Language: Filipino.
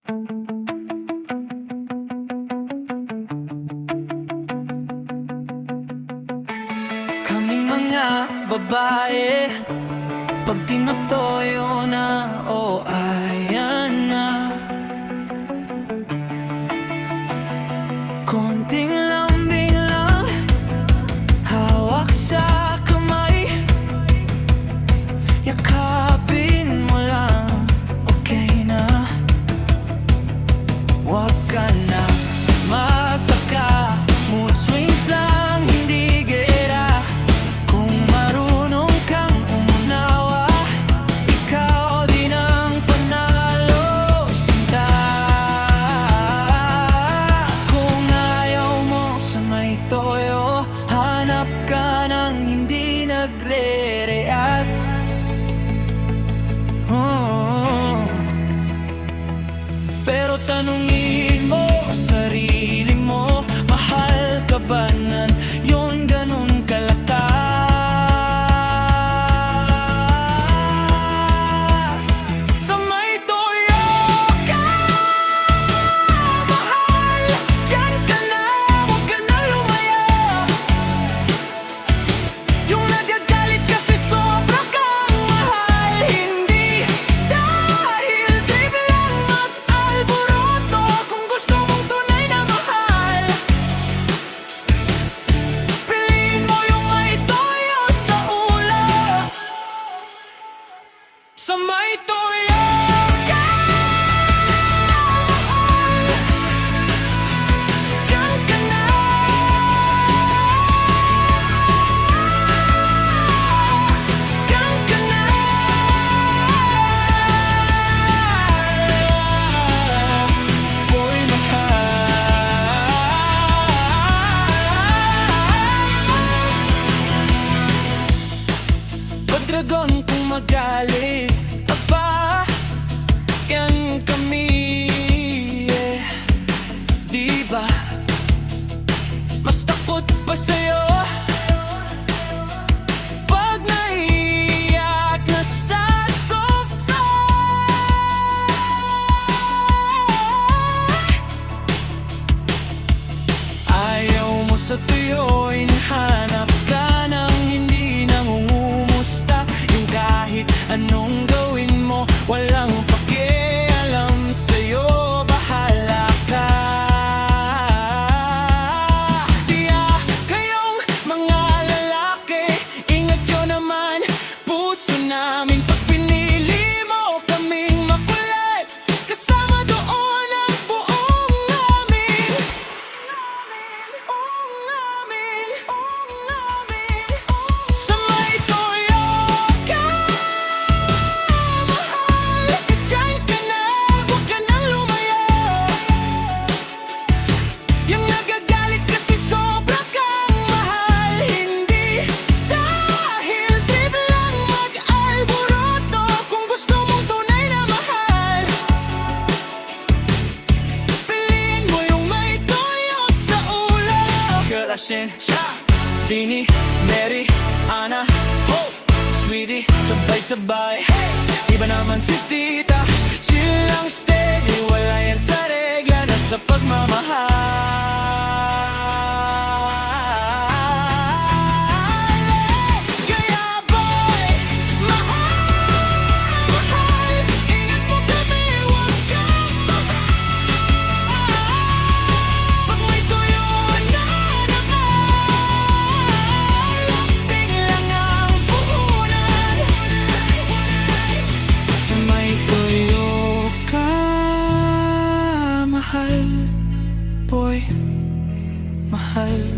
Kaming mga babae, pag tinutoyo na, oh ayan na. Konting lambing lang, hawak sa kamay, yakapin mo lang, okay na. Wag ka na magtaka, mood swings lang, hindi gera. Kung marunong kang umunawa, ikaw din ang panalo, sinta. Kung ayaw mo sa may toyo, hanap ka ng hindi nagre-react. Pero tanungin mo sarili mo, mahal ka ba nan yun ganun kalakas? Sa may toyo ka, mahal, diyan ka na, huwag ka na lumaya. Yung nagagalit kasi sobra kang mahal, hindi dahil trip lang at alboroto. Kung gusto mong tunay na mahal, piliin mo yung may toyo sa ulo. Sa may toyo ka, mahal, diyan ka na. Diyan ka na. Boy, mahal. Pag dragon kung magalit, aba, yan kami, yeah. Diba? Mas takot pa sa'yo pag naiiyak na sa sofa. Ayaw mo sa tuyo, hanap ka ng hindi nangungumusta. Yung kahit anong gawin mo, walang pakialam sa'yo, bahala ka. Tiya kayong mga lalaki, ingat nyo naman puso namin. Pag pinili mo kaming makulit, kasama doon ang buong namin. Sa may toyo ka, mahal, diyan ka na, huwag ka nang lumaya. Yung nagagalit kasi sobra kang mahal, hindi dahil trip lang mag-alboroto. Kung gusto mong tunay na mahal, piliin mo yung may toyo sa ulo. Karasin siya, Dini, Mary, Ana, Hope, Sweetie, sabay-sabay. Iba naman si Tita, chill lang steady, wala yan sa regla na sa pagmamahal. Kaya boy, mahal, mahal, ingat mo kami, huwag kang mahal. Pag may tuyo na naman, lambing lang ang puhunan. Sa may tuyo ka, mahal, boy, mahal.